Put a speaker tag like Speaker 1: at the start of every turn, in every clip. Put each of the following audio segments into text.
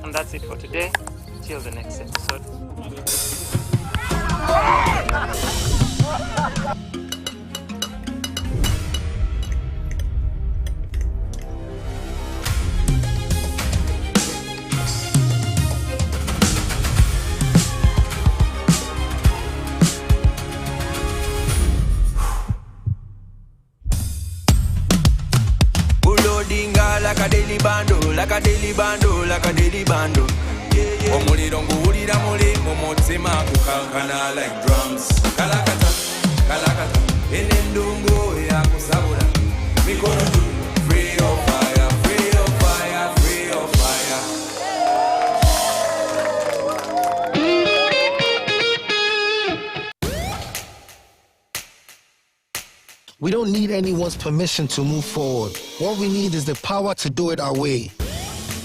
Speaker 1: And that's it for today. Till the next episode.
Speaker 2: Like a daily bando, like a daily bando, like a daily bando. Omuliro nguwulira muli mumutima kukankana like drums. Kalakata, kalakata, enendungu ya kusabula. Mikono juu, free of fire, free of fire, free of fire.
Speaker 3: We don't need anyone's permission to move forward. What we need is the power to do it our way.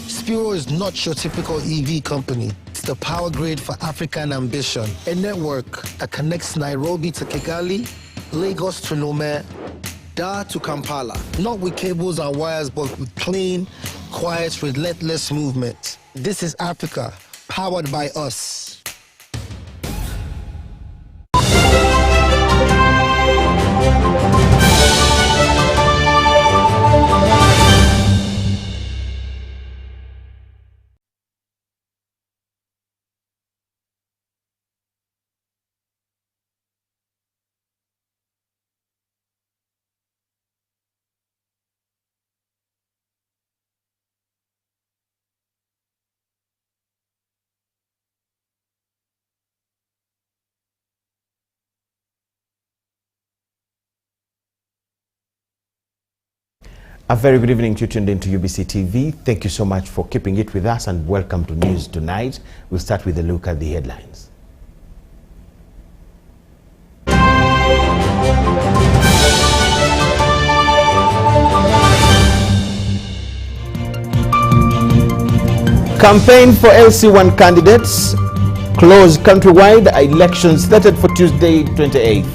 Speaker 3: Spiro is not your typical EV company. It's the power grid for African ambition. A network that connects Nairobi to Kigali, Lagos to Lomé, Dar to Kampala. Not with cables and wires, but with clean, quiet, relentless movement. This is Africa, powered by us.
Speaker 4: A very good evening to you tuned into UBC TV. Thank you so much for keeping it with us and welcome to News Tonight. We'll start with a look at the headlines. Campaign for LC1 candidates closed countrywide. Elections started for Tuesday 28th.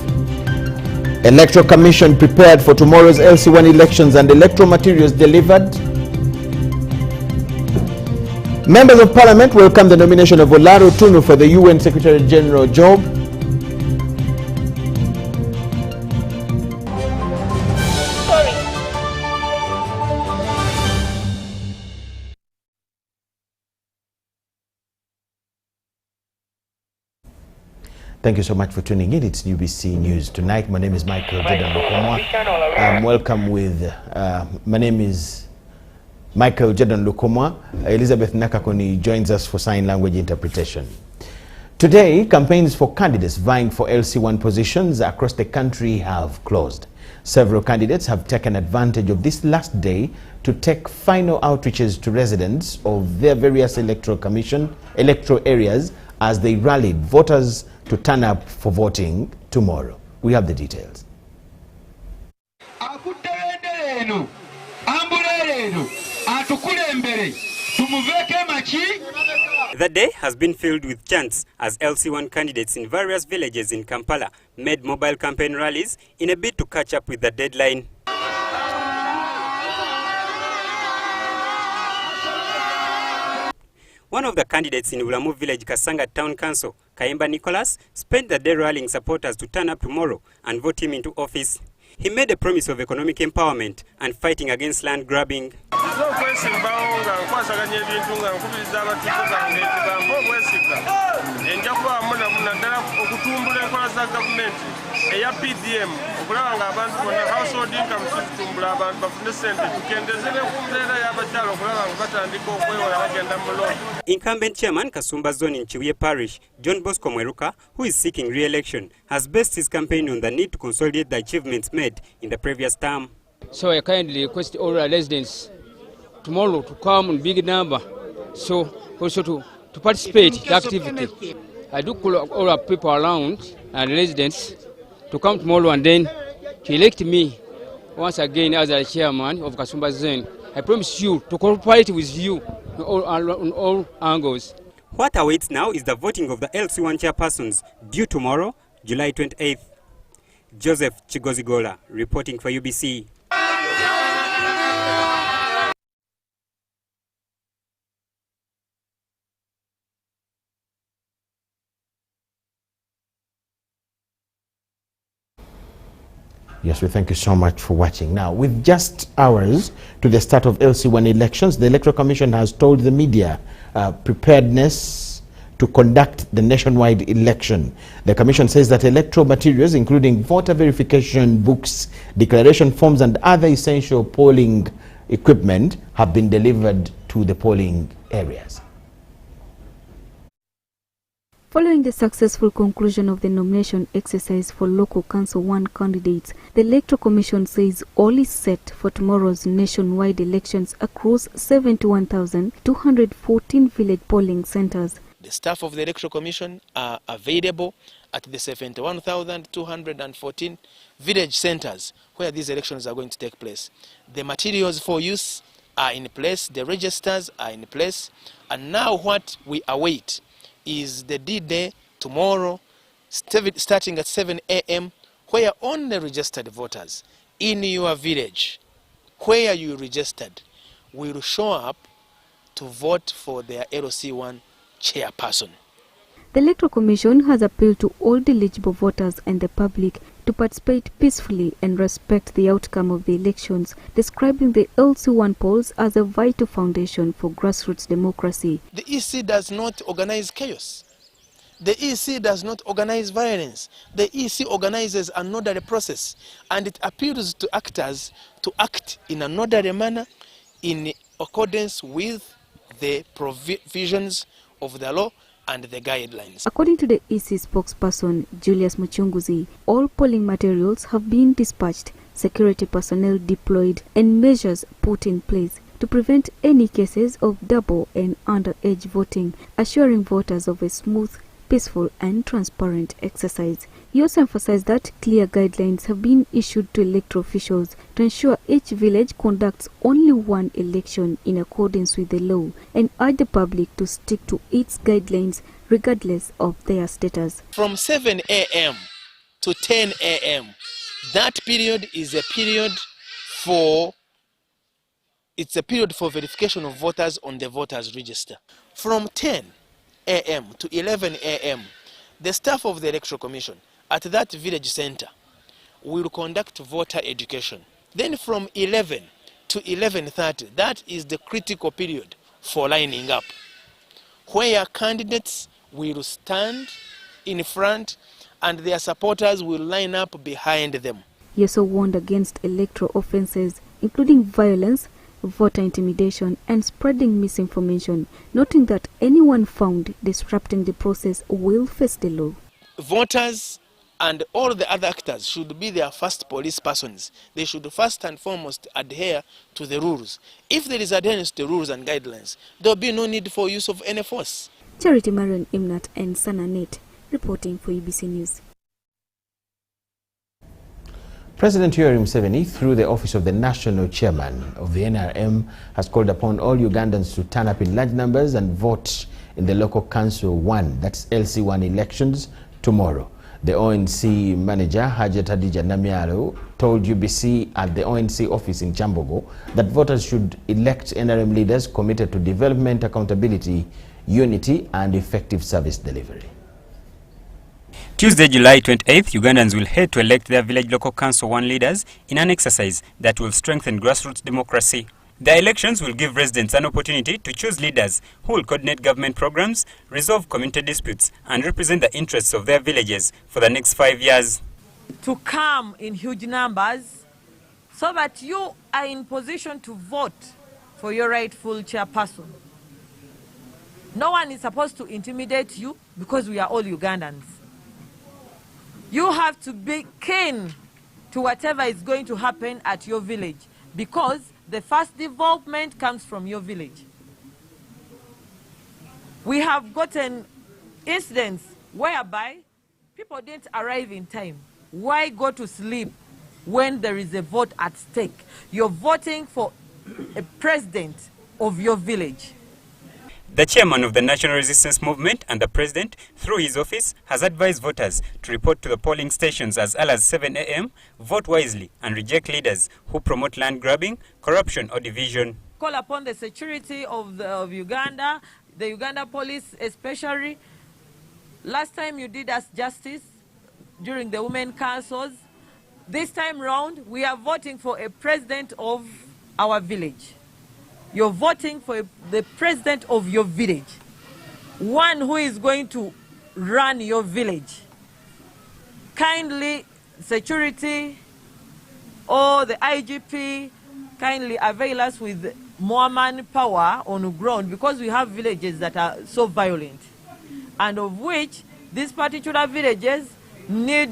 Speaker 4: Electoral Commission prepared for tomorrow's LC1 elections and electoral materials delivered. Members of Parliament welcome the nomination of Olaro Tunu for the UN Secretary General job. Thank you so much for tuning in. It's UBC News Tonight. My name is Michael Jordan Lukomwa. Welcome with, my name is Michael Jordan Lukomwa. Elizabeth Nakakoni joins us for sign language interpretation. Today, campaigns for candidates vying for LC1 positions across the country have closed. Several candidates have taken advantage of this last day to take final outreaches to residents of their various electoral areas as they rallied voters to turn up for voting tomorrow. We have the details.
Speaker 5: The day has been filled with chants as LC1 candidates in various villages in Kampala made mobile campaign rallies in a bid to catch up with the deadline. One of the candidates in Ulamu Village Kasanga Town Council, Kayemba Nicholas, spent the day rallying supporters to turn up tomorrow and vote him into office. He made a promise of economic empowerment and fighting against land grabbing. Incumbent Chairman Kasumba Zone in Chiwiye Parish, John Bosco Mweruka, who is seeking re-election, has based his campaign on the need to consolidate the achievements made in the previous term.
Speaker 6: So I kindly request all our residents tomorrow to come in big number, so also to participate in the activity. I do call all our people around and residents to come tomorrow and then to elect me once again as a chairman of Kasumba Zone. I promise you to cooperate with you on all angles.
Speaker 5: What awaits now is the voting of the LC1 chairpersons due tomorrow, July 28th. Joseph Chigozigola reporting for UBC.
Speaker 4: Yes, we thank you so much for watching. Now, with just hours to the start of LC1 elections, the Electoral Commission has told the media preparedness to conduct the nationwide election. The Commission says that electoral materials, including voter verification books, declaration forms, and other essential polling equipment, have been delivered to the polling areas.
Speaker 7: Following the successful conclusion of the nomination exercise for Local Council 1 candidates, the Electoral Commission says all is set for tomorrow's nationwide elections across 71,214 village polling centers.
Speaker 8: The staff of the Electoral Commission are available at the 71,214 village centers where these elections are going to take place. The materials for use are in place, the registers are in place, and now what we await is the D-Day tomorrow, starting at 7 a.m., where only registered voters in your village, where you registered, will show up to vote for their LC1 chairperson.
Speaker 7: The Electoral Commission has appealed to all eligible voters and the public to participate peacefully and respect the outcome of the elections, describing the LC1 polls as a vital foundation for grassroots democracy.
Speaker 8: The EC does not organize chaos. The EC does not organize violence. The EC organizes an orderly process, and it appeals to actors to act in an orderly manner in accordance with the provisions of the law and the guidelines.
Speaker 7: According to the EC spokesperson, Julius Muchunguzi, all polling materials have been dispatched, security personnel deployed, and measures put in place to prevent any cases of double and underage voting, assuring voters of a smooth, peaceful, and transparent exercise. He also emphasized that clear guidelines have been issued to electoral officials to ensure each village conducts only one election in accordance with the law, and urged the public to stick to its guidelines regardless of their status.
Speaker 8: From 7 a.m. to 10 a.m., that period is a period for verification of voters on the voters register. From 10 a.m. to 11 a.m., the staff of the Electoral Commission at that village center will conduct voter education. Then from 11 to 11:30, that is the critical period for lining up, where candidates will stand in front and their supporters will line up behind them.
Speaker 7: He also warned against electoral offences, including violence, voter intimidation, and spreading misinformation, noting that anyone found disrupting the process will face the law.
Speaker 8: Voters and all the other actors should be their first police persons. They should first and foremost adhere to the rules. If there is adherence to the rules and guidelines, there will be no need for use of any force.
Speaker 7: Charity Marion Imnat and Sananet reporting for UBC News.
Speaker 4: President Yoweri Museveni, through the office of the National Chairman of the NRM, has called upon all Ugandans to turn up in large numbers and vote in the Local Council 1, that's LC1 elections, tomorrow. The ONC manager, Hajat Hadija Namyalo, told UBC at the ONC office in Chambogo that voters should elect NRM leaders committed to development, accountability, unity, and effective service delivery.
Speaker 5: Tuesday, July 28th, Ugandans will head to elect their village Local Council 1 leaders in an exercise that will strengthen grassroots democracy. The elections will give residents an opportunity to choose leaders who will coordinate government programs, resolve community disputes, and represent the interests of their villages for the next 5 years.
Speaker 9: To come in huge numbers so that you are in position to vote for your rightful chairperson. No one is supposed to intimidate you because we are all Ugandans. You have to be keen to whatever is going to happen at your village, because the first development comes from your village. We have gotten incidents whereby people didn't arrive in time. Why go to sleep when there is a vote at stake? You're voting for a president of your village.
Speaker 5: The chairman of the National Resistance Movement and the president, through his office, has advised voters to report to the polling stations as early as 7 a.m., vote wisely, and reject leaders who promote land grabbing, corruption, or division.
Speaker 9: Call upon the security of Uganda, the Uganda police especially. Last time you did us justice during the women councils. This time round, we are voting for a president of our village. You're voting for the president of your village. One who is going to run your village. Kindly, security or the IGP, kindly avail us with more manpower on the ground, because we have villages that are so violent, and of which these particular villages need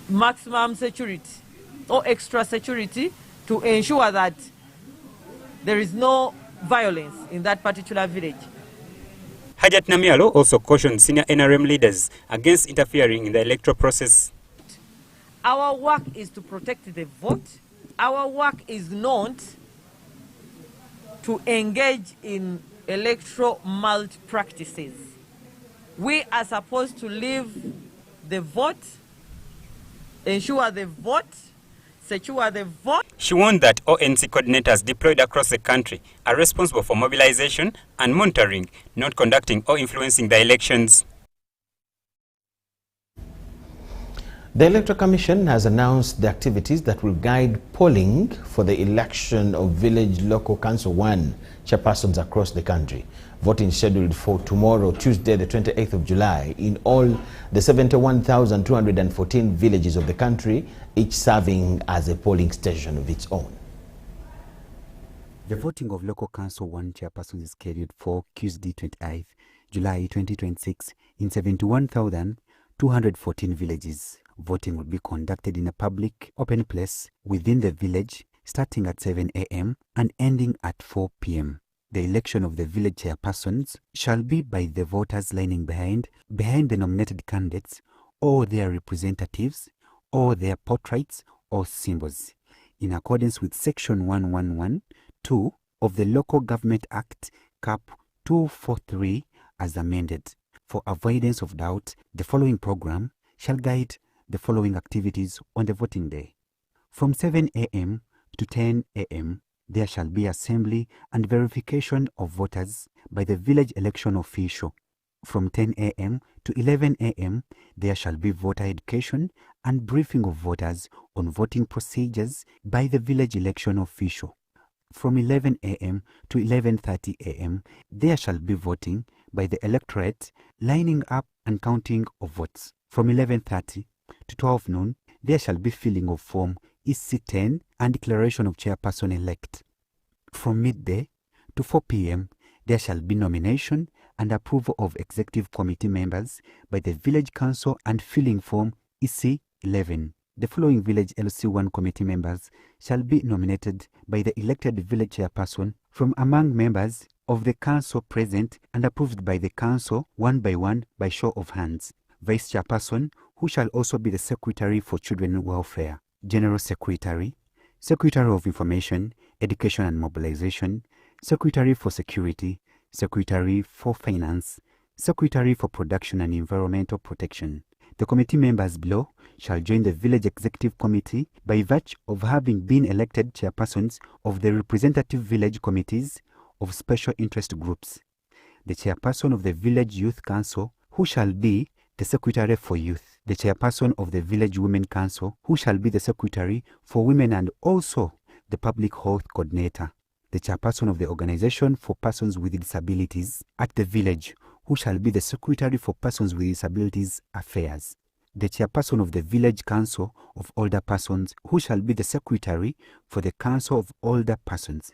Speaker 9: maximum security or extra security to ensure that there is no violence in that particular village.
Speaker 5: Hajat Namialo also cautioned senior NRM leaders against interfering in the electoral process.
Speaker 9: Our work is to protect the vote. Our work is not to engage in electoral malpractices. We are supposed to leave the vote, ensure the vote, secure the vote.
Speaker 5: She warned that ONC coordinators deployed across the country are responsible for mobilization and monitoring, not conducting or influencing the elections.
Speaker 4: The Electoral Commission has announced the activities that will guide polling for the election of Village Local Council 1 chairpersons across the country. Voting scheduled for tomorrow, Tuesday, the 28th of July, in all the 71,214 villages of the country, each serving as a polling station of its own.
Speaker 10: The voting of Local Council 1 chairpersons is scheduled for Tuesday, 28th July 2026 in 71,214 villages. Voting will be conducted in a public, open place within the village, starting at 7 a.m. and ending at 4 p.m. The election of the village chairpersons shall be by the voters lining behind the nominated candidates or their representatives or their portraits or symbols, in accordance with Section 111(2) of the Local Government Act, Cap 243, as amended. For avoidance of doubt, the following program shall guide the following activities on the voting day. From 7 a.m. to 10 a.m., there shall be assembly and verification of voters by the village election official. From 10 a.m. to 11 a.m., there shall be voter education and briefing of voters on voting procedures by the village election official. From 11 a.m. to 11:30 a.m., there shall be voting by the electorate, lining up and counting of votes. From 11:30 to 12 noon, there shall be filling of Form EC10 and declaration of chairperson-elect. From midday to 4 p.m., there shall be nomination and approval of executive committee members by the village council and filling Form EC11. The following village LC1 committee members shall be nominated by the elected village chairperson from among members of the council present and approved by the council one by one by show of hands. Vice chairperson, who shall also be the Secretary for Children Welfare, General Secretary, Secretary of Information, Education and Mobilization, Secretary for Security, Secretary for Finance, Secretary for Production and Environmental Protection. The committee members below shall join the Village Executive Committee by virtue of having been elected chairpersons of the representative village committees of special interest groups. The chairperson of the Village Youth Council, who shall be the Secretary for Youth, the chairperson of the Village Women Council, who shall be the Secretary for Women and also the Public Health Coordinator, the chairperson of the Organization for Persons with Disabilities at the village, who shall be the Secretary for Persons with Disabilities Affairs, the chairperson of the Village Council of Older Persons, who shall be the Secretary for the Council of Older Persons.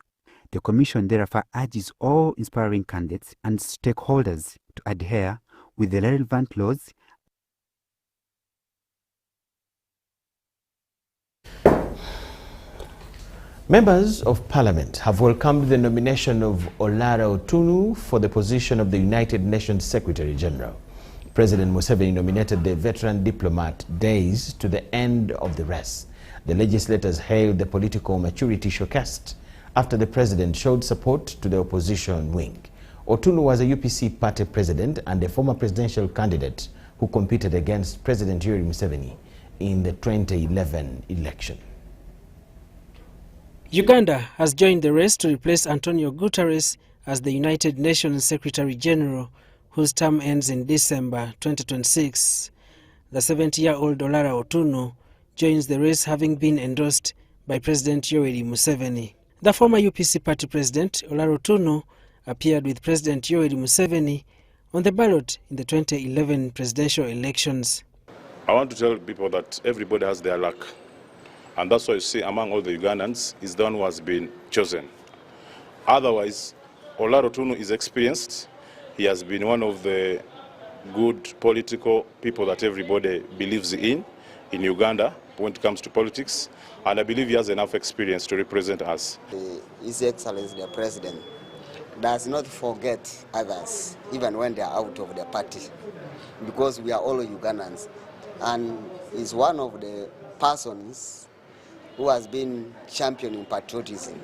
Speaker 10: The Commission therefore urges all inspiring candidates and stakeholders to adhere with the relevant laws.
Speaker 4: Members of Parliament have welcomed the nomination of Olara Otunu for the position of the United Nations Secretary General. President Museveni nominated the veteran diplomat days to the end of the race. The legislators hailed the political maturity showcased after the president showed support to the opposition wing. Otunu was a UPC party president and a former presidential candidate who competed against President Yoweri Museveni in the 2011 election.
Speaker 11: Uganda has joined the race to replace Antonio Guterres as the United Nations Secretary General, whose term ends in December 2026. The 70-year-old Olara Otunu joins the race, having been endorsed by President Yoweri Museveni. The former UPC party president, Olaro Tunu, appeared with President Yoweri Museveni on the ballot in the 2011 presidential elections.
Speaker 12: I want to tell people that everybody has their luck. And that's why you see among all the Ugandans, is the one who has been chosen. Otherwise, Olaro Tunu is experienced. He has been one of the good political people that everybody believes in Uganda when it comes to politics. And I believe he has enough experience to represent us.
Speaker 13: His Excellency the President does not forget others, even when they are out of the party, because we are all Ugandans. And is one of the persons who has been championing patriotism,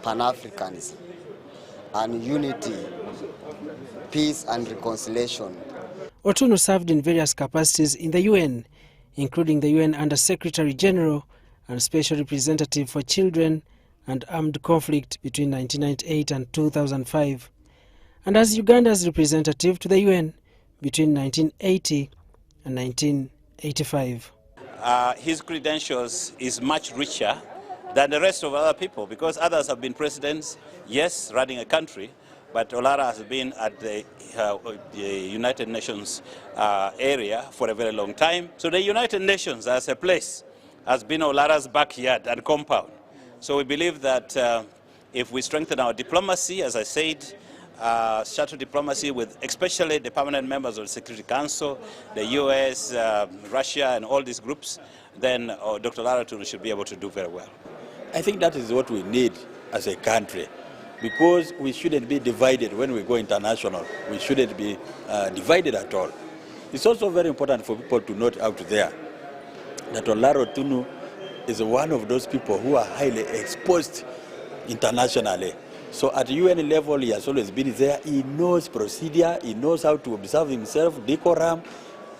Speaker 13: Pan-Africanism, and unity, peace and reconciliation.
Speaker 11: Otunu served in various capacities in the UN, including the UN Under-Secretary General and Special Representative for Children and Armed Conflict between 1998 and 2005, and as Uganda's representative to the UN between 1980 and 1985.
Speaker 14: His credentials is much richer than the rest of other people, because others have been presidents, yes, running a country, but Olara has been at the United Nations area for a very long time. So the United Nations as a place has been Olara's backyard and compound. So we believe that if we strengthen our diplomacy, as I said, shuttle diplomacy with especially the permanent members of the Security Council, the US, Russia, and all these groups, then Dr. Olaro Tunu should be able to do very well.
Speaker 15: I think that is what we need as a country, because we shouldn't be divided when we go international. We shouldn't be divided at all. It's also very important for people to note out there that Olaro Tunu is one of those people who are highly exposed internationally. So at UN level, he has always been there. He knows procedure, he knows how to observe himself, decorum,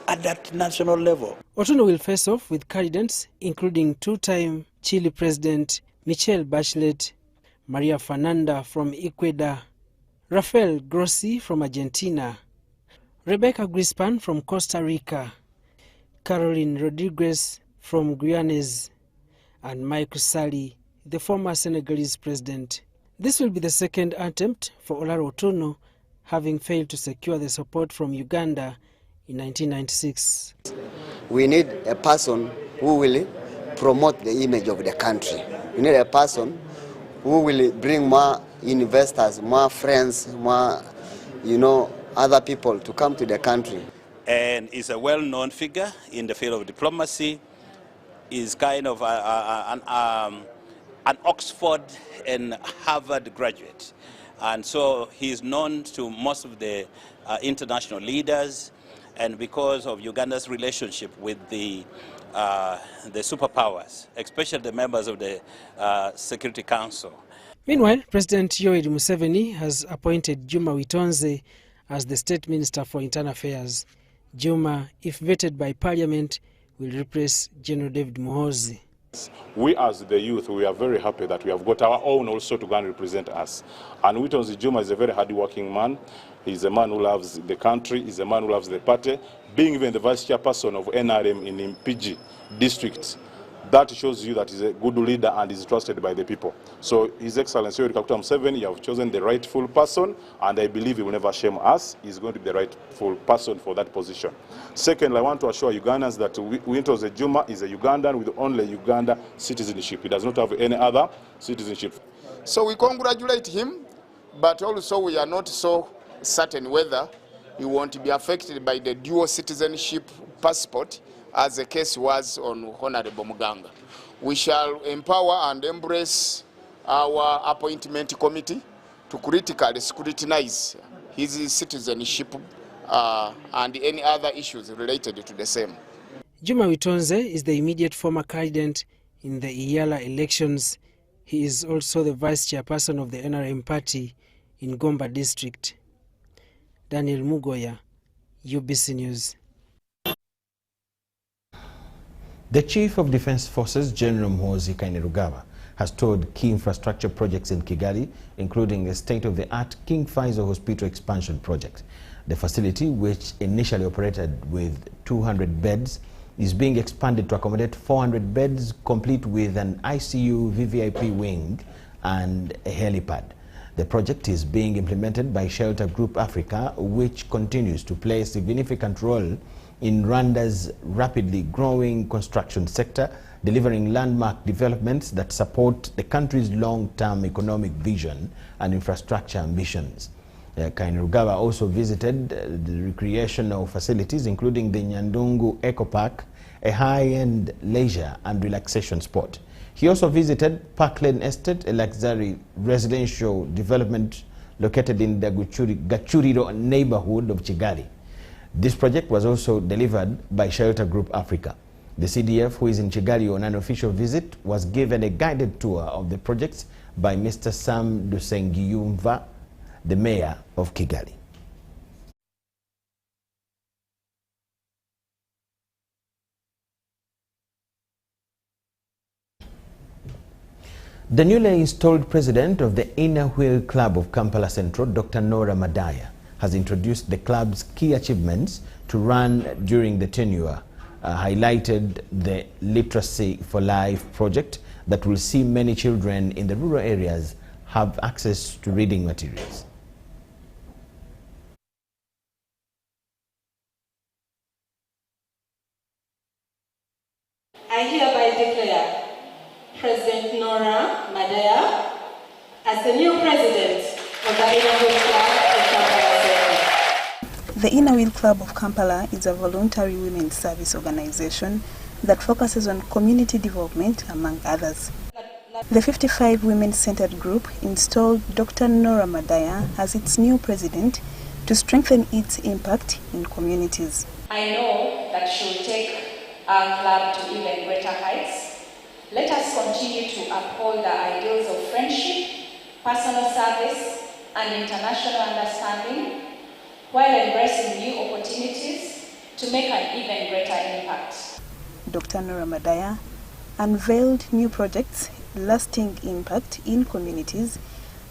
Speaker 15: at that national level.
Speaker 11: Otunu will face off with candidates including two-time Chile President Michelle Bachelet, Maria Fernanda from Ecuador, Rafael Grossi from Argentina, Rebecca Grispan from Costa Rica, Caroline Rodriguez from Guyana, and Macky Sall, the former Senegalese president. This will be the second attempt for Olaro Tunu, having failed to secure the support from Uganda in 1996.
Speaker 13: We need a person who will promote the image of the country. We need a person who will bring more investors, more friends, more, other people to come to the country.
Speaker 14: And is a well-known figure in the field of diplomacy. Is kind of an Oxford and Harvard graduate. And so he's known to most of the international leaders, and because of Uganda's relationship with the superpowers, especially the members of the Security Council.
Speaker 11: Meanwhile, President Yoweri Museveni has appointed Juma Witonze as the State Minister for Internal Affairs. Juma, if vetted by Parliament, will replace General David Muhoozi.
Speaker 12: We as the youth, we are very happy that we have got our own also to go and represent us. And Witonze Juma is a very hard-working man. He's a man who loves the country, he's a man who loves the party. Being even the vice chairperson of NRM in Mpigi district, that shows you that he's a good leader and is trusted by the people. So His Excellency Yoweri Kaguta Museveni, you have chosen the rightful person, and I believe he will never shame us. He's going to be the rightful person for that position. Secondly, I want to assure Ugandans that Witonze Juma is a Ugandan with only Uganda citizenship. He does not have any other citizenship.
Speaker 16: So we congratulate him, but also we are not so certain whether he won't be affected by the dual citizenship passport, as the case was on Honorable Muganga. We shall empower and embrace our appointment committee to critically scrutinize his citizenship and any other issues related to the same.
Speaker 11: Juma Witonze is the immediate former candidate in the Iyala elections. He is also the vice chairperson of the NRM party in Gomba district. Daniel Mugoya, UBC News.
Speaker 4: The Chief of Defense Forces, General Muhoozi Kainerugaba, has toured key infrastructure projects in Kigali, including the state-of-the-art King Faisal Hospital expansion project. The facility, which initially operated with 200 beds, is being expanded to accommodate 400 beds, complete with an ICU, VVIP wing, and a helipad. The project is being implemented by Shelter Group Africa, which continues to play a significant role in Rwanda's rapidly growing construction sector, delivering landmark developments that support the country's long-term economic vision and infrastructure ambitions. Kainerugaba also visited the recreational facilities, including the Nyandungu Eco Park, a high-end leisure and relaxation spot. He also visited Park Lane Estate, a luxury residential development located in the Gachuriro neighborhood of Kigali. This project was also delivered by Shelter Group Africa. The CDF, who is in Kigali on an official visit, was given a guided tour of the projects by Mr. Sam Dusengiyumva, the mayor of Kigali. The newly installed president of the Inner Wheel Club of Kampala Central, Dr. Nora Madaya, has introduced the club's key achievements to run during the tenure, highlighted the Literacy for Life project that will see many children in the rural areas have access to reading materials.
Speaker 17: I hereby declare President Nora Madaya as the new president of the Inner Wheel Club of Kampala Central.
Speaker 18: The Inner Wheel Club of Kampala is a voluntary women's service organization that focuses on community development, among others. The 55 women-centered group installed Dr. Nora Madaya as its new president to strengthen its impact in communities.
Speaker 17: I know that she will take our club to even greater heights. Let us continue to uphold the ideals of friendship, personal service, and international understanding, while embracing new opportunities to make an even greater impact.
Speaker 18: Dr. Nora Madaya unveiled new projects, lasting impact in communities,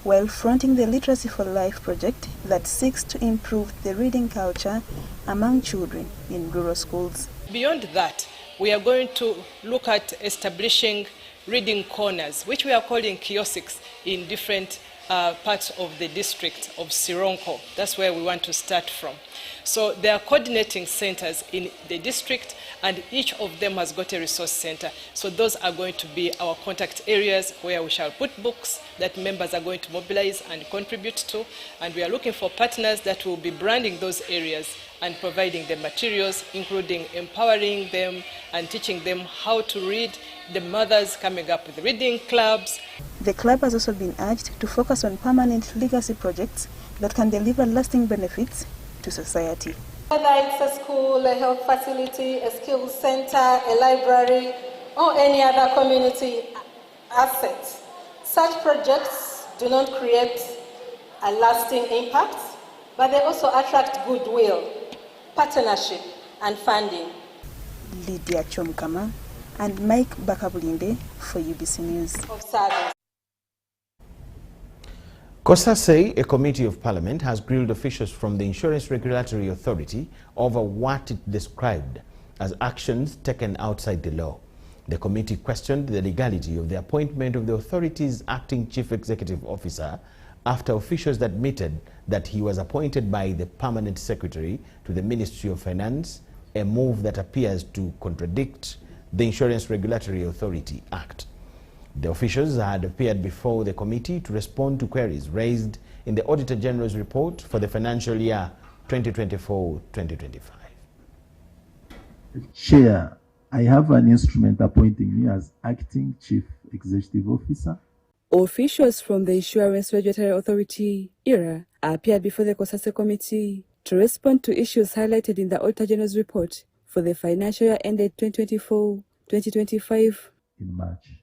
Speaker 18: while fronting the Literacy for Life project that seeks to improve the reading culture among children in rural schools.
Speaker 19: Beyond that, we are going to look at establishing reading corners, which we are calling kiosks in different parts of the district of Sironko. That's where we want to start from. So there are coordinating centers in the district, and each of them has got a resource center. So those are going to be our contact areas where we shall put books that members are going to mobilize and contribute to. And we are looking for partners that will be branding those areas and providing the materials, including empowering them and teaching them how to read, the mothers coming up with reading clubs.
Speaker 18: The club has also been urged to focus on permanent legacy projects that can deliver lasting benefits to society.
Speaker 17: Whether it's a school, a health facility, a skills center, a library, or any other community asset, such projects do not create a lasting impact, but they also attract goodwill, partnership, and funding.
Speaker 18: Lydia Chomkama and Mike Bakabulinde for UBC News.
Speaker 4: COSASEI, a committee of parliament, has grilled officials from the Insurance Regulatory Authority over what it described as actions taken outside the law. The committee questioned the legality of the appointment of the authority's acting chief executive officer after officials admitted that he was appointed by the permanent secretary to the Ministry of Finance, a move that appears to contradict the Insurance Regulatory Authority Act. The officials had appeared before the committee to respond to queries raised in the Auditor General's report for the financial year 2024-2025.
Speaker 20: Chair, I have an instrument appointing me as acting chief executive officer.
Speaker 21: Officials from the Insurance Regulatory Authority, IRA, appeared before the COSASEI committee to respond to issues highlighted in the Auditor General's report for the financial year ended 2024-2025.
Speaker 20: In March.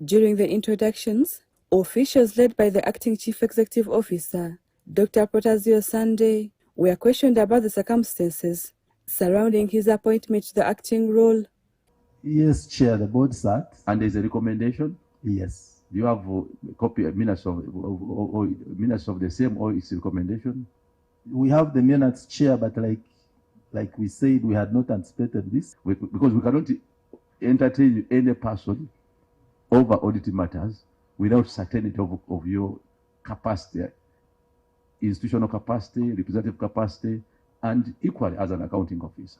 Speaker 21: During the introductions, officials led by the acting chief executive officer, Dr. Protazio Sunday, were questioned about the circumstances surrounding his appointment to the acting role.
Speaker 20: Yes, Chair, the board sat. And there's a recommendation? Yes. Do you have a copy of minutes of the same or its recommendation? We have the minutes, Chair, but like like we said, we had not anticipated this because we cannot entertain any person over audit matters without certainty of your capacity, institutional capacity, representative capacity, and equally as an accounting officer.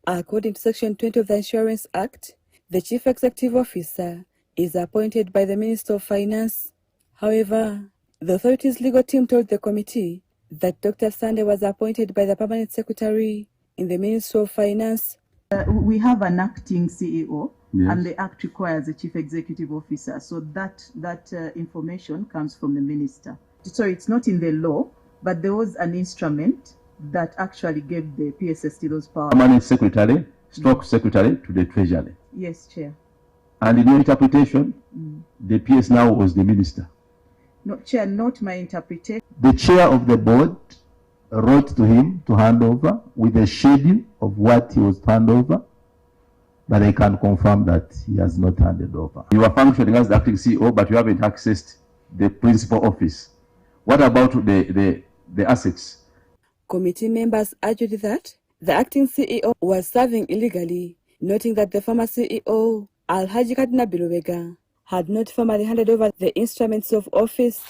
Speaker 21: According to Section 20 of the Insurance Act, the Chief Executive Officer is appointed by the Minister of Finance. However, the authority's legal team told the committee that Dr. Sande was appointed by the Permanent Secretary in the Ministry of Finance.
Speaker 1: We have an acting CEO,
Speaker 20: Yes.
Speaker 1: and the Act requires a Chief Executive Officer, so that information comes from the Minister. So it's not in the law, but there was an instrument that actually gave the PSST those powers.
Speaker 20: Permanent Secretary, Stock Secretary to the Treasury.
Speaker 1: Yes, Chair.
Speaker 20: And in your interpretation, the PS now was the Minister.
Speaker 1: No, Chair, not my interpretation.
Speaker 20: The chair of the board wrote to him to hand over with a schedule of what he was to hand over, but I can confirm that he has not handed over. You are functioning as the acting CEO, but you haven't accessed the principal office. What about the assets?
Speaker 21: Committee members argued that the acting CEO was serving illegally, noting that the former CEO, Alhaji Kadina Bilubega, had not formally handed over the instruments of office.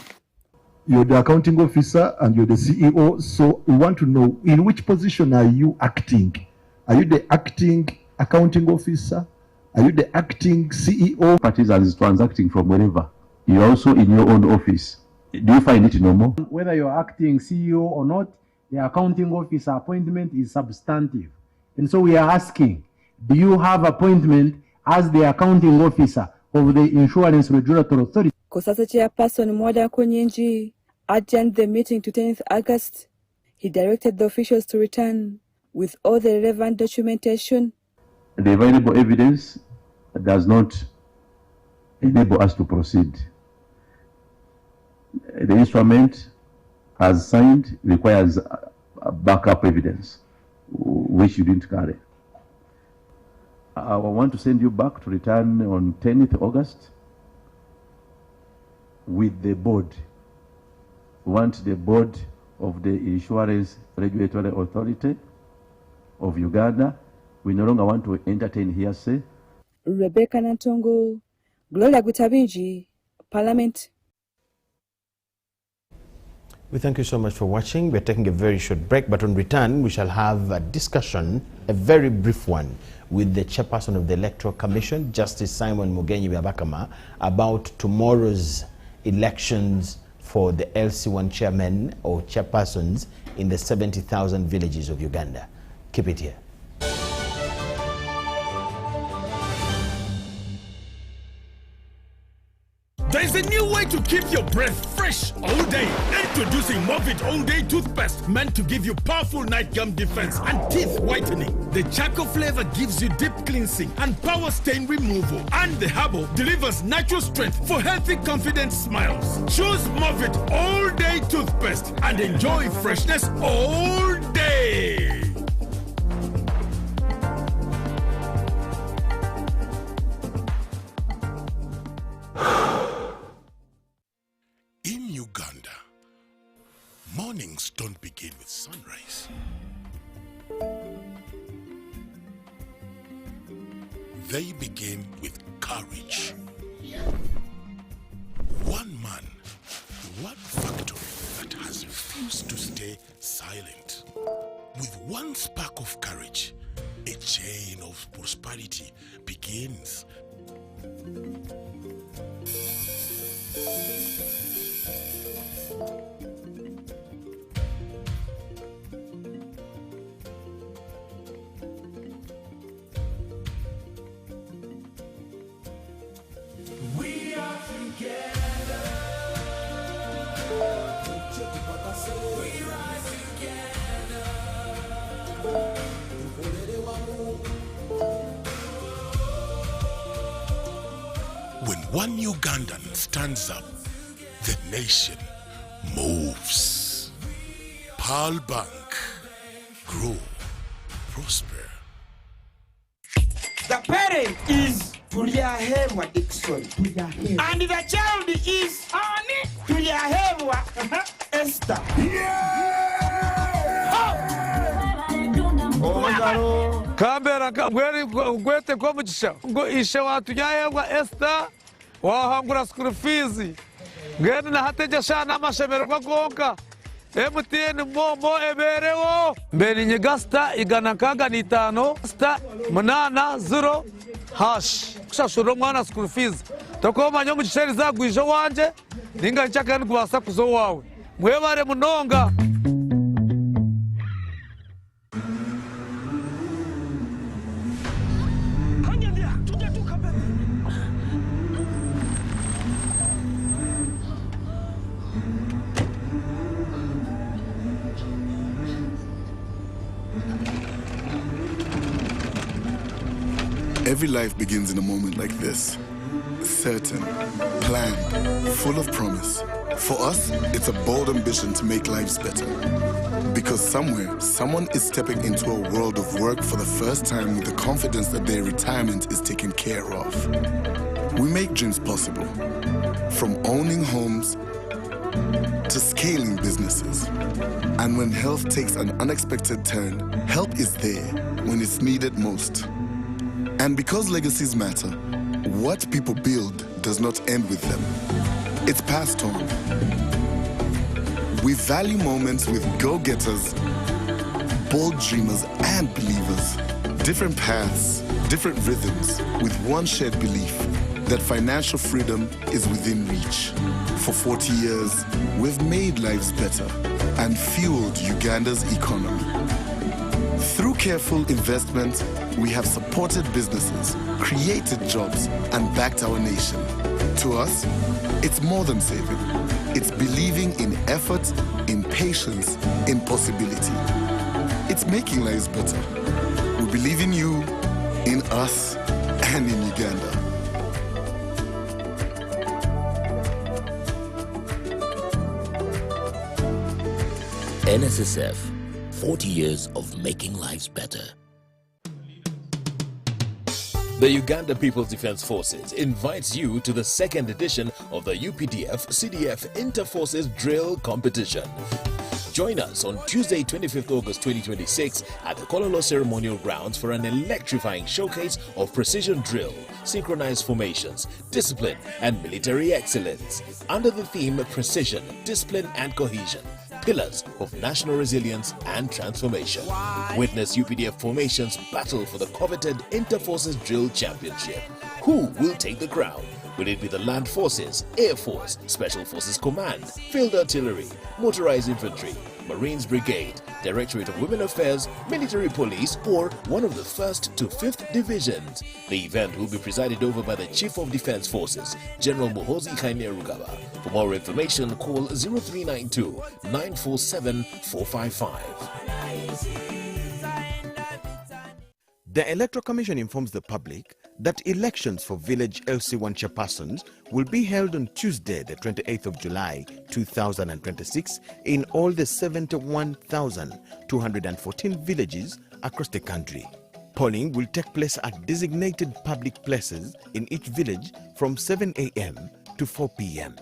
Speaker 22: You're the accounting officer and you're the CEO, so we want to know, in which position are you acting? Are you the acting accounting officer? Are you the acting CEO?
Speaker 20: Parties are transacting from wherever. You're also in your own office. Do you find it normal?
Speaker 23: Whether you're acting CEO or not, the accounting officer appointment is substantive. And so we are asking, do you have appointment as the accounting officer of the Insurance Regulatory Authority?
Speaker 21: Kosasa Chairperson Mwada Konyinji adjourned the meeting to 10th August. He directed the officials to return with all the relevant documentation.
Speaker 20: The available evidence does not enable us to proceed. The instrument, as signed, requires backup evidence, which you didn't carry. I want to send you back to return on 10th August with the board. We want the board of the Insurance Regulatory Authority of Uganda. We no longer want to entertain hearsay.
Speaker 21: Rebecca Nantongo, Gloria Gutabinji, Parliament.
Speaker 4: We thank you so much for watching. We're taking a very short break, but on return, we shall have a discussion, a very brief one, with the chairperson of the Electoral Commission, Justice Simon Mugenyi Byabakama, about tomorrow's elections for the LC1 chairmen or chairpersons in the 70,000 villages of Uganda. Keep it here.
Speaker 24: There's a new way to keep your breath fresh all day. Introducing Movit All Day Toothpaste, meant to give you powerful night gum defense and teeth whitening. The charcoal flavor gives you deep cleansing and power stain removal. And the herbal delivers natural strength for healthy, confident smiles. Choose Movit All Day Toothpaste and enjoy freshness all day.
Speaker 25: In Uganda, mornings don't begin with sunrise. They begin with courage. One man, one factory that has refused to stay silent. With one spark of courage, a chain of prosperity begins.
Speaker 2: We are together. We rise together.
Speaker 25: When one Ugandan stands up, the nation moves. Pearl Bank. Grow. Prosper.
Speaker 26: The parent is Tuliahemwa Dixon. And the child is Ani Tuliahemwa Esther. Yeah! Oh.
Speaker 3: Baraka gwete kwa mchisha. Ngo isha watu yaewa Esther. Wahangura school fees. Ngene na hateja shana mashemero kwa gonka. MTN momo eberewo. Mbeni nyegasta iganakaga ni 5 sta munana 0 hash. Kushashuro mwana school fees. Takoma nyo mchisheri za gwisho wanje. Ninga nchaka kubasa kuzo wawe. Mwebare munonga.
Speaker 5: Every life begins in a moment like this. Certain, planned, full of promise. For us, it's a bold ambition to make lives better. Because somewhere, someone is stepping into a world of work for the first time with the confidence that their retirement is taken care of. We make dreams possible. From owning homes to scaling businesses. And when health takes an unexpected turn, help is there when it's needed most. And because legacies matter, what people build does not end with them. It's passed on. We value moments with go-getters, bold dreamers, and believers. Different paths, different rhythms, with one shared belief that financial freedom is within reach. For 40 years, we've made lives better and fueled Uganda's economy. Through careful investment, we have supported businesses, created jobs, and backed our nation. To us, it's more than saving. It's believing in effort, in patience, in possibility. It's making lives better. We believe in you, in us, and in Uganda.
Speaker 6: NSSF, 40 years of making lives better. The Uganda People's Defense Forces invites you to the second edition of the UPDF-CDF Inter-Forces Drill Competition. Join us on Tuesday, 25th August 2026 at the Kololo Ceremonial Grounds for an electrifying showcase of precision drill, synchronized formations, discipline, and military excellence. Under the theme Precision, Discipline, and Cohesion, Pillars of National Resilience and Transformation. Witness UPDF formations battle for the coveted Inter-Forces Drill Championship. Who will take the crown? Will it be the Land Forces, Air Force, Special Forces Command, Field Artillery, Motorized Infantry, Marines Brigade, Directorate of Women Affairs, Military Police, or one of the 1st to 5th divisions? The event will be presided over by the Chief of Defense Forces, General Muhoozi Kainerugaba. For more information, call 0392 947 455.
Speaker 4: The Electoral Commission informs the public that elections for village LC1 chairpersons will be held on Tuesday, the 28th of July, 2026 in all the 71,214 villages across the country. Polling will take place at designated public places in each village from 7 a.m. to 4 p.m.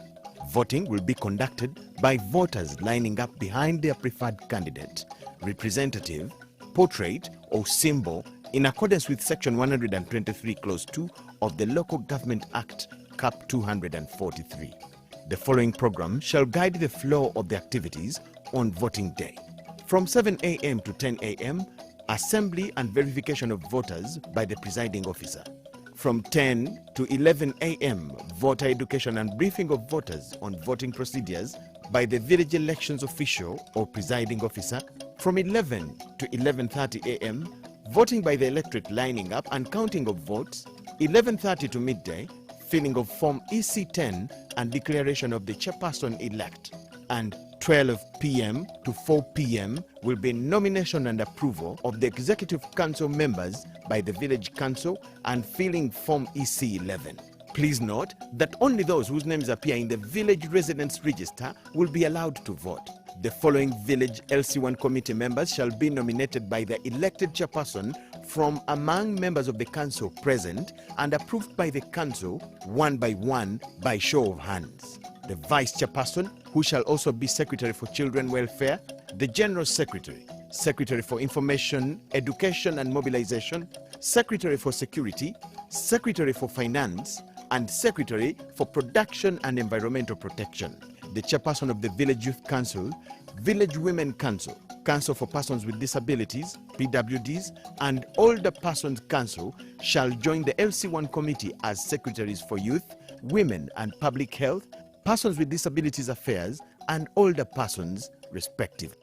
Speaker 4: Voting will be conducted by voters lining up behind their preferred candidate, representative, portrait, or symbol in accordance with Section 123, Clause 2 of the Local Government Act, Cap 243. The following program shall guide the flow of the activities on voting day. From 7 a.m. to 10 a.m., assembly and verification of voters by the presiding officer. From 10 to 11 a.m., voter education and briefing of voters on voting procedures by the village elections official or presiding officer. From 11 to 11:30 a.m., voting by the electorate lining up and counting of votes. 11:30 to midday, filling of Form EC10 and declaration of the chairperson-elect. And 12 p.m. to 4 p.m. will be nomination and approval of the Executive Council members by the Village Council and filling Form EC11. Please note that only those whose names appear in the Village Residence Register will be allowed to vote. The following Village LC1 committee members shall be nominated by the elected chairperson from among members of the council present and approved by the council one by one by show of hands. The vice chairperson, who shall also be secretary for children welfare, the general secretary, Secretary for Information, Education and Mobilization, Secretary for Security, Secretary for Finance, and Secretary for Production and Environmental Protection. The chairperson of the Village Youth Council, Village Women Council, Council for Persons with Disabilities, PWDs, and Older Persons Council shall join the LC1 committee as Secretaries for Youth, Women and Public Health, Persons with Disabilities Affairs, and Older Persons, respectively.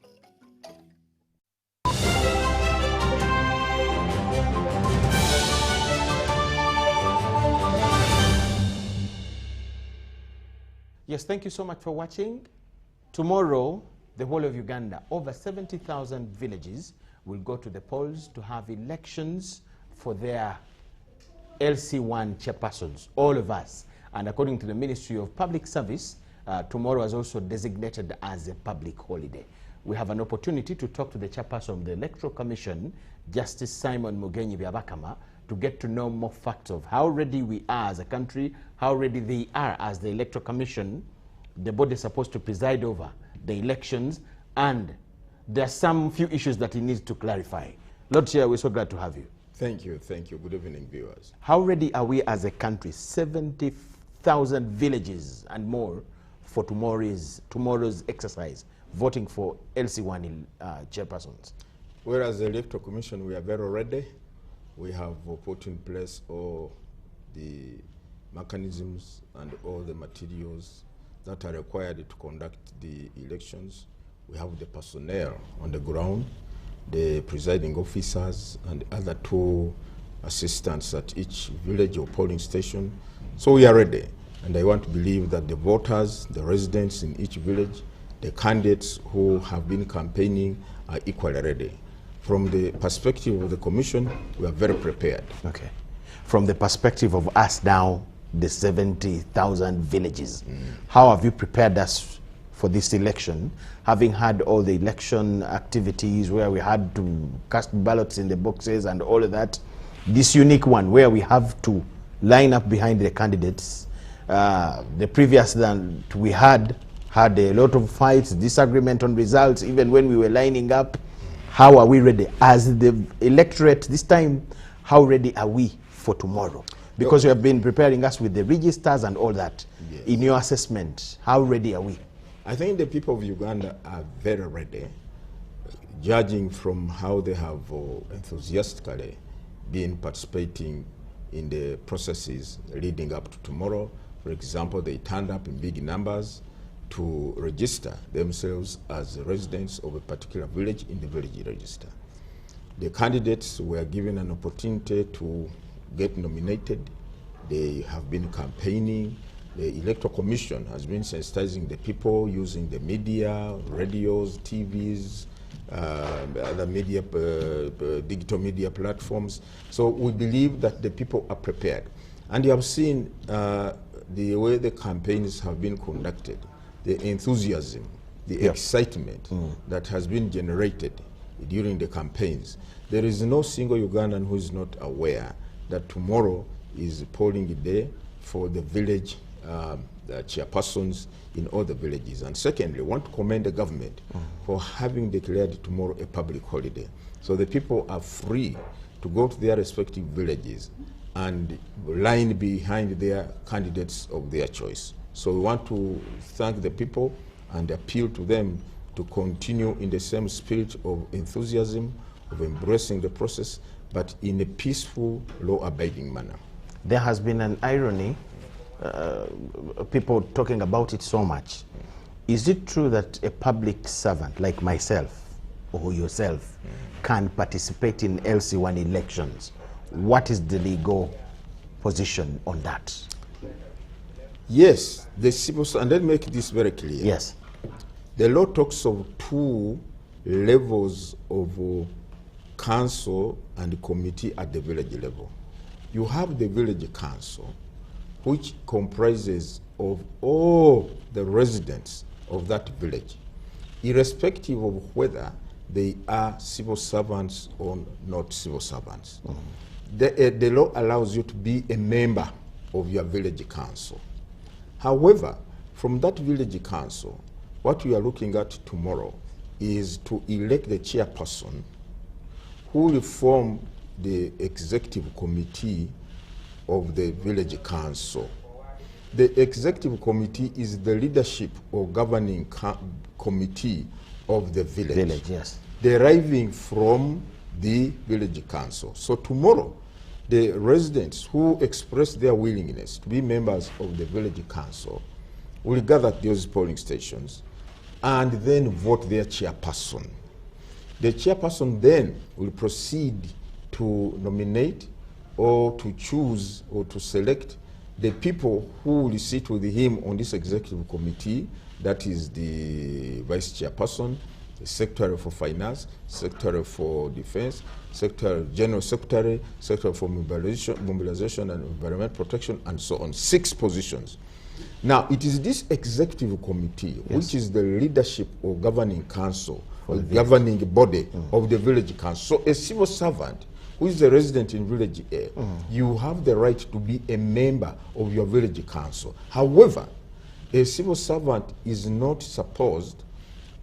Speaker 4: Yes, thank you so much for watching. Tomorrow, the whole of Uganda, over 70,000 villages will go to the polls to have elections for their LC1 chairpersons, all of us. And according to the Ministry of Public Service, tomorrow is also designated as a public holiday. We have an opportunity to talk to the chairperson of the Electoral Commission, Justice Simon Mugenyi Byabakama, to get to know more facts of how ready we are as a country, how ready they are as the Electoral Commission, the body supposed to preside over the elections, and there are some few issues that he needs to clarify. Lord Chair, we're so glad to have you.
Speaker 7: Thank you, thank you. Good evening, viewers.
Speaker 4: How ready are we as a country, 70,000 villages and more, for tomorrow's exercise, voting for LC1 chairpersons?
Speaker 7: Whereas the Electoral Commission, we are very ready. We have put in place all the mechanisms and all the materials that are required to conduct the elections. We have the personnel on the ground, the presiding officers, and other 2 assistants at each village or polling station. So we are ready. And I want to believe that the voters, the residents in each village, the candidates who have been campaigning are equally ready. From the perspective of the Commission, we are very prepared.
Speaker 4: Okay. From the perspective of us now, the 70,000 villages, how have you prepared us for this election, having had all the election activities where we had to cast ballots in the boxes and all of that, this unique one where we have to line up behind the candidates? The previous than we had a lot of fights, disagreement on results, even when we were lining up. How are we ready as the electorate this time? How ready are we for tomorrow? Because you have been preparing us with the registers and all that. Yes. In your assessment, how ready are we?
Speaker 7: I think the people of Uganda are very ready, judging from how they have enthusiastically been participating in the processes leading up to tomorrow. For example, they turned up in big numbers to register themselves as residents of a particular village in the village register. The candidates were given an opportunity to get nominated. They have been campaigning. The Electoral Commission has been sensitizing the people using the media, radios, TVs, other media, digital media platforms. So we believe that the people are prepared. And you have seen the way the campaigns have been conducted, the enthusiasm, the excitement that has been generated during the campaigns. There is no single Ugandan who is not aware that tomorrow is polling day for the village the chairpersons in all the villages. And secondly, I want to commend the government for having declared tomorrow a public holiday. So the people are free to go to their respective villages and line behind their candidates of their choice. So we want to thank the people and appeal to them to continue in the same spirit of enthusiasm, of embracing the process, but in a peaceful, law-abiding manner.
Speaker 4: There has been an irony, people talking about it so much. Is it true that a public servant like myself or yourself can participate in LC1 elections? What is the legal position on that?
Speaker 7: Yes, the civil, and let me make this very clear.
Speaker 4: Yes.
Speaker 7: The law talks of 2 levels of council and committee at the village level. You have the village council, which comprises of all the residents of that village, irrespective of whether they are civil servants or not civil servants. The law allows you to be a member of your village council. However, from that village council, what we are looking at tomorrow is to elect the chairperson who will form the executive committee of the village council. The executive committee is the leadership or governing committee of the village,
Speaker 4: yes,
Speaker 7: deriving from the village council. So tomorrow, the residents who express their willingness to be members of the village council will gather at those polling stations and then vote their chairperson. The chairperson then will proceed to nominate or to choose or to select the people who will sit with him on this executive committee. That is the vice chairperson, the secretary for finance, secretary for defense, secretary, general secretary, secretary for mobilization and environment protection, and so on. 6 positions. Now, it is this executive committee, which is the leadership or governing council, or governing body of the village council. So a civil servant who is a resident in village A, you have the right to be a member of your village council. However, a civil servant is not supposed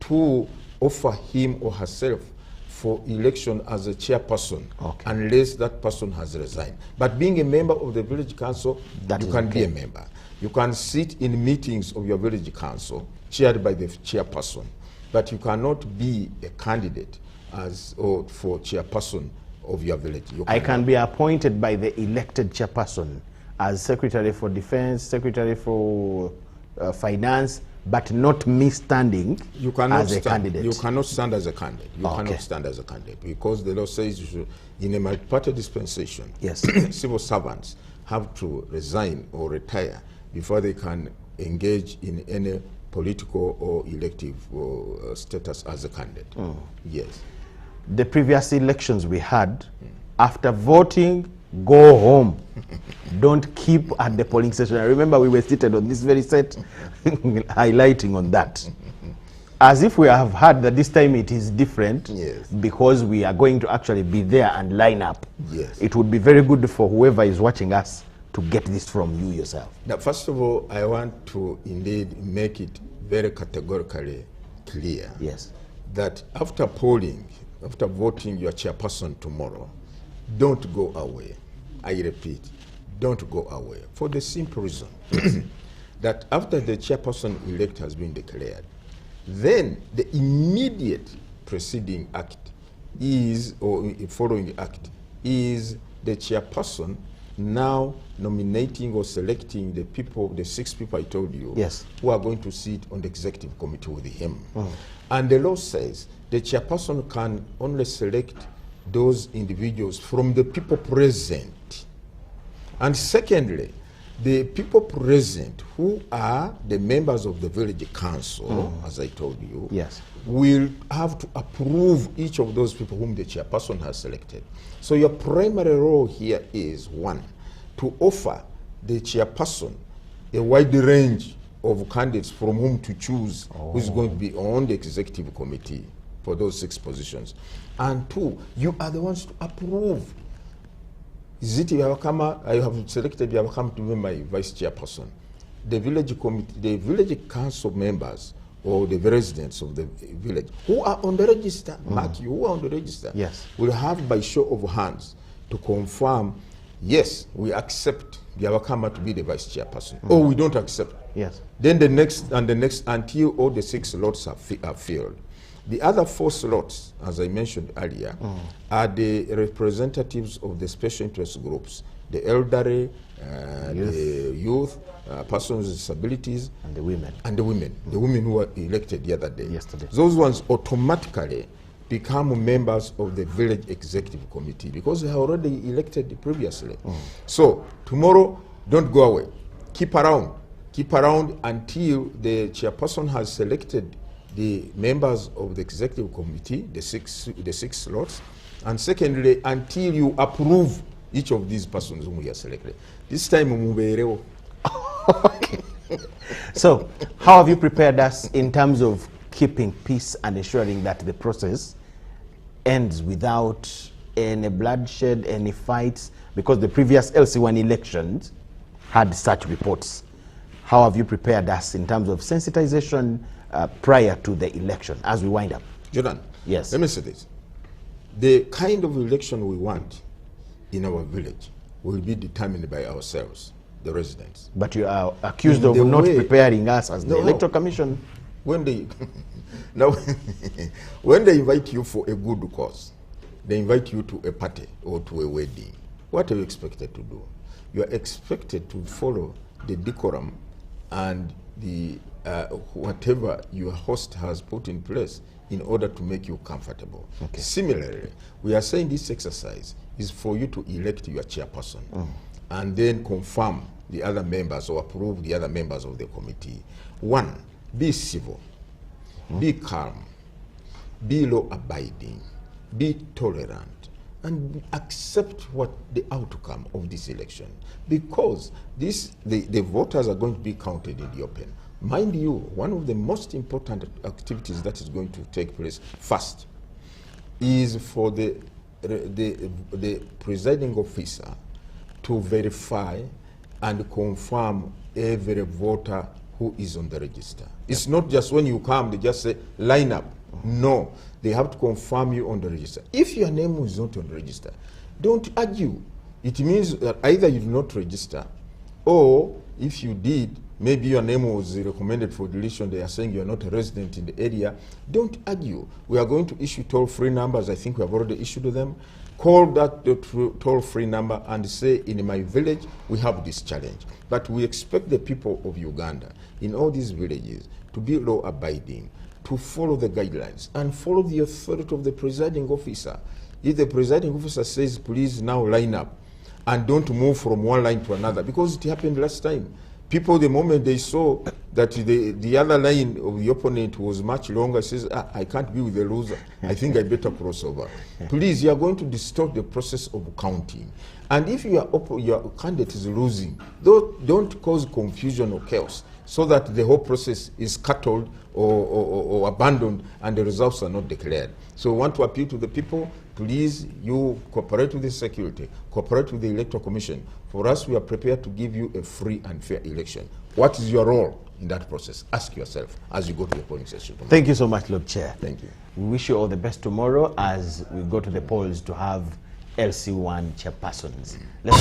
Speaker 7: to offer him or herself for election as a chairperson unless that person has resigned. But being a member of the village council, you can be a member. You can sit in meetings of your village council chaired by the chairperson, but you cannot be a candidate as or for chairperson of your village.
Speaker 4: I can be appointed by the elected chairperson as secretary for defense, secretary for finance, but not me standing as a candidate.
Speaker 7: You cannot stand as a candidate. You cannot stand as a candidate because the law says you should, in a multi-party dispensation, civil servants have to resign or retire before they can engage in any political or elective status as a candidate. Yes.
Speaker 4: The previous elections we had, after voting, go home. Don't keep at the polling station. I remember we were seated on this very set, highlighting on that. As if we have heard that this time it is different, because we are going to actually be there and line up.
Speaker 7: Yes.
Speaker 4: It would be very good for whoever is watching us to get this from you yourself.
Speaker 7: Now, first of all, I want to indeed make it very categorically clear that after polling, after voting your chairperson tomorrow, don't go away. I repeat, don't go away. For the simple reason that after the chairperson elect has been declared, then the immediate preceding act is, or following act, is the chairperson now nominating or selecting the people, the 6 people I told you, who are going to sit on the executive committee with him. And the law says the chairperson can only select those individuals from the people present. And secondly, the people present who are the members of the village council, as I told you, will have to approve each of those people whom the chairperson has selected. So your primary role here is, 1, to offer the chairperson a wide range of candidates from whom to choose who's going to be on the executive committee for those 6 positions. And 2, you are the ones to approve. Is it Yabakama? I have selected Yabakama to be my vice chairperson. The village committee, the village council members or the residents of the village who are on the register, mark you, who are on the register, will have by show of hands to confirm, yes, we accept Yabakama to be the vice chairperson, or we don't accept. Then the next until all the 6 slots are filled. The other 4 slots, as I mentioned earlier, are the representatives of the special interest groups, the elderly, the youth, persons with disabilities,
Speaker 4: and the women.
Speaker 7: The women who were elected the other day. Those ones automatically become members of the village executive committee because they are already elected previously. So tomorrow, don't go away. Keep around until the chairperson has selected the members of the executive committee, the six slots, and secondly, until you approve each of these persons whom we have selected. This time,
Speaker 4: So, how have you prepared us in terms of keeping peace and ensuring that the process ends without any bloodshed, any fights? Because the previous LC1 elections had such reports. How have you prepared us in terms of sensitization prior to the election as we wind up?
Speaker 7: Jordan,
Speaker 4: yes.
Speaker 7: Let me say this. The kind of election we want in our village will be determined by ourselves, the residents.
Speaker 4: But you are accused of not preparing us as the Electoral Commission.
Speaker 7: When they now, when they invite you for a good cause, they invite you to a party or to a wedding. What are you expected to do? You are expected to follow the decorum and the whatever your host has put in place in order to make you comfortable. Okay. Similarly, we are saying this exercise is for you to elect your chairperson and then confirm the other members or approve the other members of the committee. One, be civil, be calm, be law-abiding, be tolerant, and accept what the outcome of this election. Because the voters are going to be counted in the open. Mind you, one of the most important activities that is going to take place first is for the presiding officer to verify and confirm every voter who is on the register. It's not just when you come, they just say, line up. No, they have to confirm you on the register. If your name is not on the register, don't argue. It means that either you did not register, or if you did, maybe your name was recommended for deletion, they are saying you're not a resident in the area. Don't argue. We are going to issue toll-free numbers. I think we have already issued them. Call that toll-free number and say, in my village, we have this challenge. But we expect the people of Uganda in all these villages to be law-abiding, to follow the guidelines, and follow the authority of the presiding officer. If the presiding officer says, please now line up, and don't move from one line to another, because it happened last time. People, the moment they saw that the other line of the opponent was much longer, says, I can't be with the loser. I think I better cross over. Please, you are going to distort the process of counting. And if your candidate is losing, don't cause confusion or chaos so that the whole process is scuttled or abandoned and the results are not declared. So we want to appeal to the people, please, you cooperate with the security, cooperate with the Electoral Commission. For us, we are prepared to give you a free and fair election. What is your role in that process? Ask yourself as you go to the polling station tomorrow.
Speaker 4: Thank you so much, Lord Chair.
Speaker 7: Thank you.
Speaker 4: We wish you all the best tomorrow as we go to the polls to have LC1 chairpersons. Let's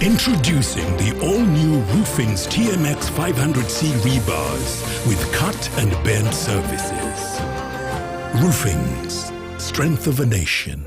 Speaker 25: Introducing the all-new Roofing's TMX 500C rebars with cut and bend services. Roofing's, strength of a nation.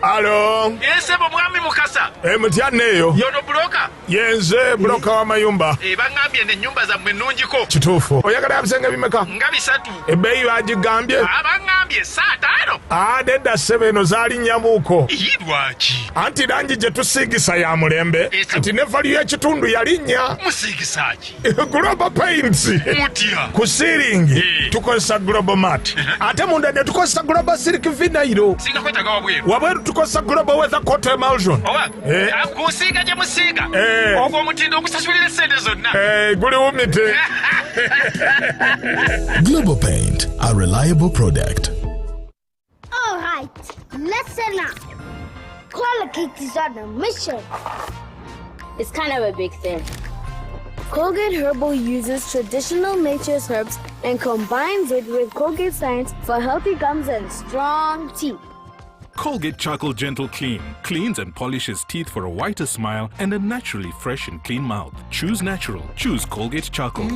Speaker 24: Alo.
Speaker 8: Yes, mwami mukasa.
Speaker 24: Mutyaneyo.
Speaker 8: Yono broka.
Speaker 24: Yenze broka wa mayumba.
Speaker 8: Bangambye ne nyumba za mwenungiko.
Speaker 24: Kituufu. Oyagala yabisenga bimeka?
Speaker 8: Nga bisatu.
Speaker 24: Ebbeeyi bagigambye?
Speaker 8: Bangambye $5.
Speaker 24: Nedda ssebo zaali nnyamuuko.
Speaker 8: Lwaki?
Speaker 24: Anti langi gye tusiigisa ya mulembe. Anti ne valiyo y'ekitundu yalinnya.
Speaker 8: Musiigisa ki?
Speaker 24: Global Paints.
Speaker 8: Mutya.
Speaker 24: Ku siiringi tukozesa Global Mat. Ate munda ne tukozesa Global Silk Vinyl.
Speaker 8: Singa kwetaga wabweru.
Speaker 24: Wabweru tukozesa Global Weather Coat Emulsion.
Speaker 8: Kusiiga gye musiiga. Ogwo omutindo okusasulira essente zonna.
Speaker 24: Guli wumite.
Speaker 25: Global Paint, a reliable product.
Speaker 9: All right, listen up. Colgate is on a mission.
Speaker 10: It's kind of a big thing. Colgate Herbal uses traditional nature's herbs and combines it with Colgate Science for healthy gums and strong teeth.
Speaker 13: Colgate Charcoal Gentle Clean cleans and polishes teeth for a whiter smile and a naturally fresh and clean mouth. Choose natural. Choose Colgate Charcoal.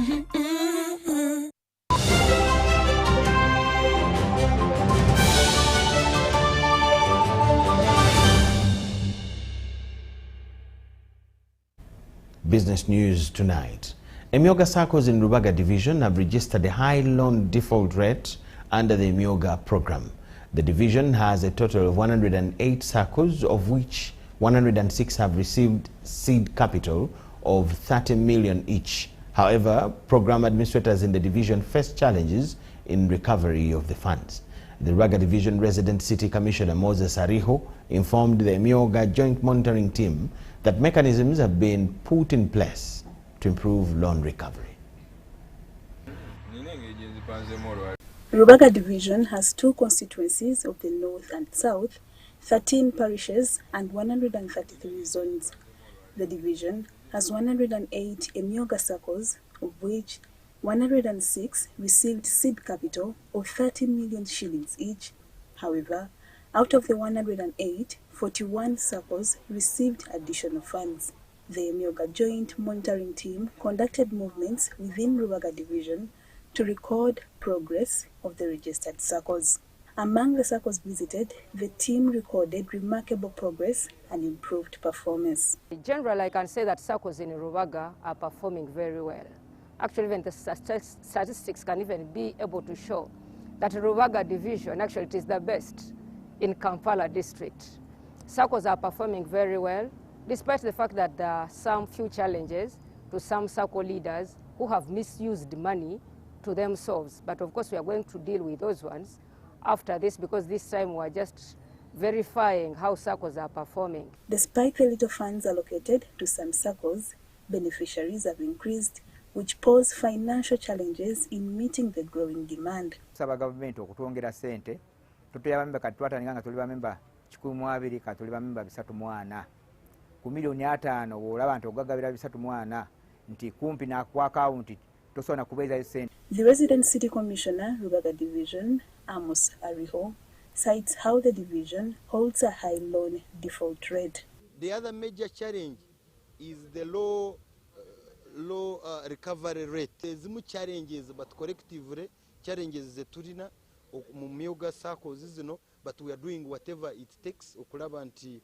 Speaker 4: Business news tonight. Emyoga SACCOs in Rubaga Division have registered a high loan default rate under the Emyoga program. The division has a total of 108 circles, of which 106 have received seed capital of 30 million each. However, program administrators in the division face challenges in recovery of the funds. The Ruaga Division Resident City Commissioner Moses Ariho informed the Myoga Joint Monitoring Team that mechanisms have been put in place to improve loan recovery.
Speaker 18: Ruaga Division has 2 constituencies of the North and South, 13 parishes and 133 zones. The division has 108 Emyoga circles, of which 106 received seed capital of 30 million shillings each. However, out of the 108, 41 circles received additional funds. The Emyoga Joint Monitoring Team conducted movements within Ruaga Division to record progress of the registered circles. Among the circles visited, the team recorded remarkable progress and improved performance.
Speaker 11: In general, I can say that circles in Ruaga are performing very well. Actually, even the statistics can even be able to show that Ruaga Division, actually it is the best in Kampala district. Circles are performing very well, despite the fact that there are some few challenges to some circle leaders who have misused money to themselves. But of course, we are going to deal with those ones after this, because this time we're just verifying how circles are performing.
Speaker 18: Despite the little funds allocated to some circles, beneficiaries have increased, which pose financial challenges in meeting the growing demand.
Speaker 12: Saba government okutwongera sente tutuyaba memba katwatandika nga tuli bamemba 120 katuli bamemba 340 ku milioni 5 olaba nti ogagabira 340 nti kumpi na kwa account tosona kubeza sente.
Speaker 18: The Resident City Commissioner, Ruaga Division, Amos Ariho, cites how the division holds a high loan default rate.
Speaker 14: The other major challenge is the low recovery rate. Zimu challenges, but collectively challenges zeturina mu Myoga circles zino, but we are doing whatever it takes okulaba nti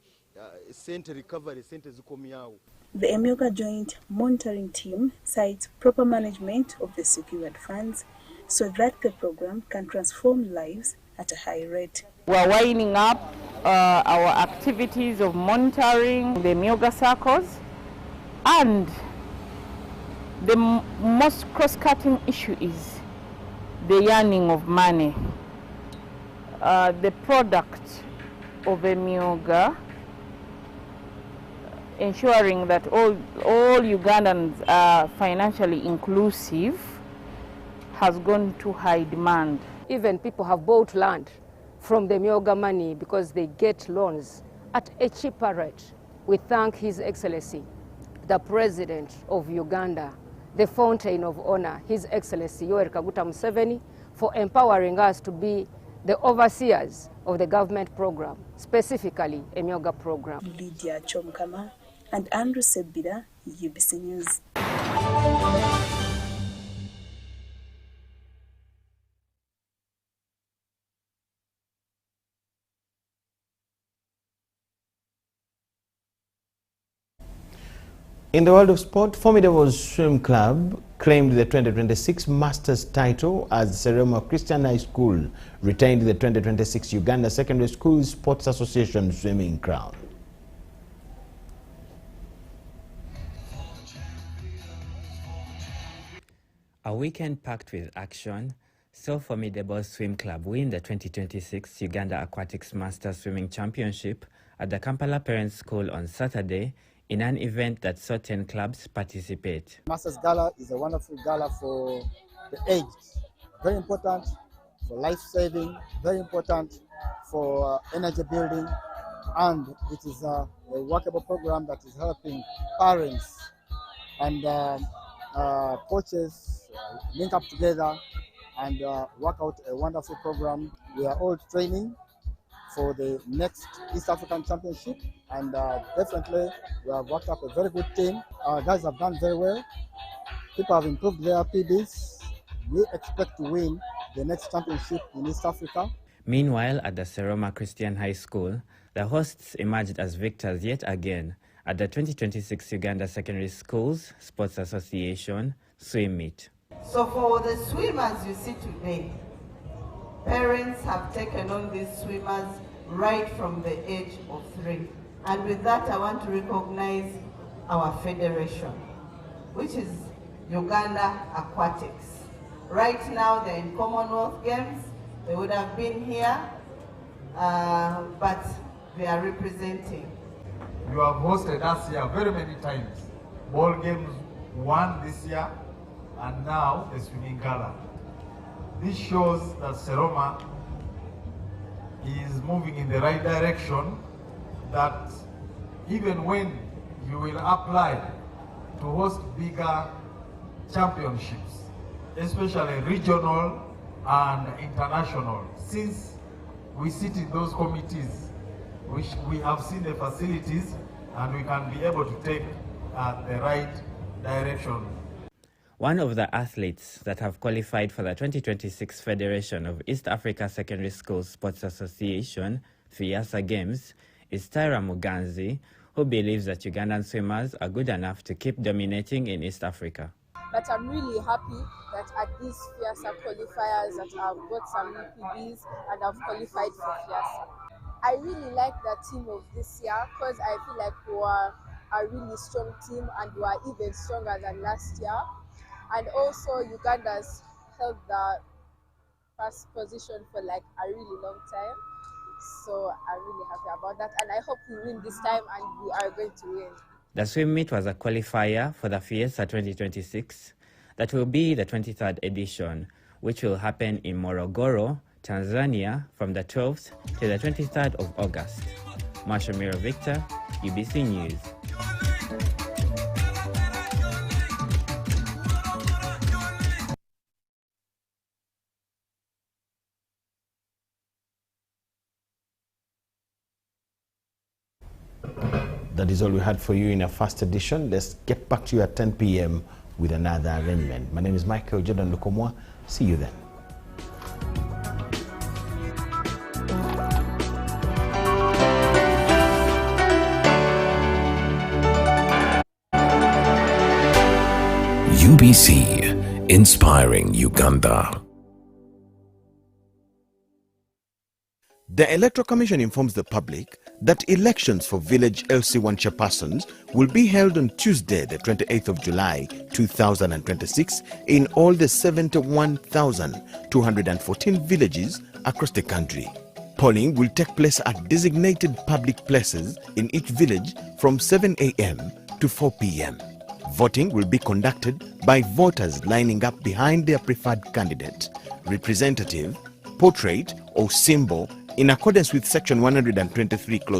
Speaker 14: center recovery center zikomyawo.
Speaker 18: The Emyoga Joint Monitoring Team cites proper management of the secured funds so that the program can transform lives at a high rate.
Speaker 15: We are winding up our activities of monitoring the Emyoga circles, and the most cross-cutting issue is the yearning of money. The product of Emyoga, ensuring that all Ugandans are financially inclusive, has gone to high demand.
Speaker 11: Even people have bought land from the Myoga money because they get loans at a cheaper rate. We thank His Excellency, the President of Uganda, the Fountain of Honor, His Excellency Yoweri Kaguta Museveni, for empowering us to be the overseers of the government program, specifically a Myoga program.
Speaker 18: Lydia Chomkama and Andrew Sebida, UBC News.
Speaker 4: In the world of sport, Formidable Swim Club claimed the 2026 Masters title as Seroma Christian High School retained the 2026 Uganda Secondary School Sports Association Swimming Crown.
Speaker 16: A weekend packed with action saw Formidable Swim Club win the 2026 Uganda Aquatics Masters Swimming Championship at the Kampala Parents School on Saturday, in an event that saw 10 clubs participate.
Speaker 19: Masters Gala is a wonderful gala for the aged. Very important for life-saving, very important for energy building, and it is a workable program that is helping parents and coaches link up together and work out a wonderful program. We are all training for the next East African Championship, and definitely we have worked up a very good team. Our guys have done very well. People have improved their PBs. We expect to win the next championship in East Africa.
Speaker 16: Meanwhile, at the Seroma Christian High School, the hosts emerged as victors yet again at the 2026 Uganda Secondary Schools Sports Association Swim Meet.
Speaker 27: So for the swimmers you see today,
Speaker 1: parents have taken on these swimmers right from the age of 3. And with that, I want to recognize our federation, which is Uganda Aquatics. Right now, they're in Commonwealth Games. They would have been here, but they are representing.
Speaker 17: You have hosted us here very many times. Ball games won this year, and now the swimming gala. This shows that Seroma is moving in the right direction, that even when you will apply to host bigger championships, especially regional and international, since we sit in those committees, we have seen the facilities and we can be able to take the right direction.
Speaker 16: One of the athletes that have qualified for the 2026 Federation of East Africa Secondary School Sports Association, FIASA Games, is Tyra Muganzi, who believes that Ugandan swimmers are good enough to keep dominating in East Africa.
Speaker 20: But I'm really happy that at these FIASA qualifiers that I've got some UPBs and I've qualified for FIASA. I really like the team of this year because I feel like we are a really strong team and we are even stronger than last year. And also Uganda's held the first position for like a really long time. So I'm really happy about that. And I hope we win this time and we are going to win.
Speaker 16: The swim meet was a qualifier for the FIASA 2026 that will be the 23rd edition, which will happen in Morogoro, Tanzania from the 12th to the 23rd of August. Marsha Miro Victor, UBC News.
Speaker 4: That is all we had for you in our first edition. Let's get back to you at 10 p.m. with another arrangement. My name is Michael Jordan Lukomwa. See you then.
Speaker 21: UBC, inspiring Uganda.
Speaker 4: The Electoral Commission informs the public that elections for village LC1 chairpersons will be held on Tuesday, the 28th of July, 2026 in all the 71,214 villages across the country. Polling will take place at designated public places in each village from 7 a.m. to 4 p.m. Voting will be conducted by voters lining up behind their preferred candidate, representative, portrait or symbol in accordance with Section 123 Clause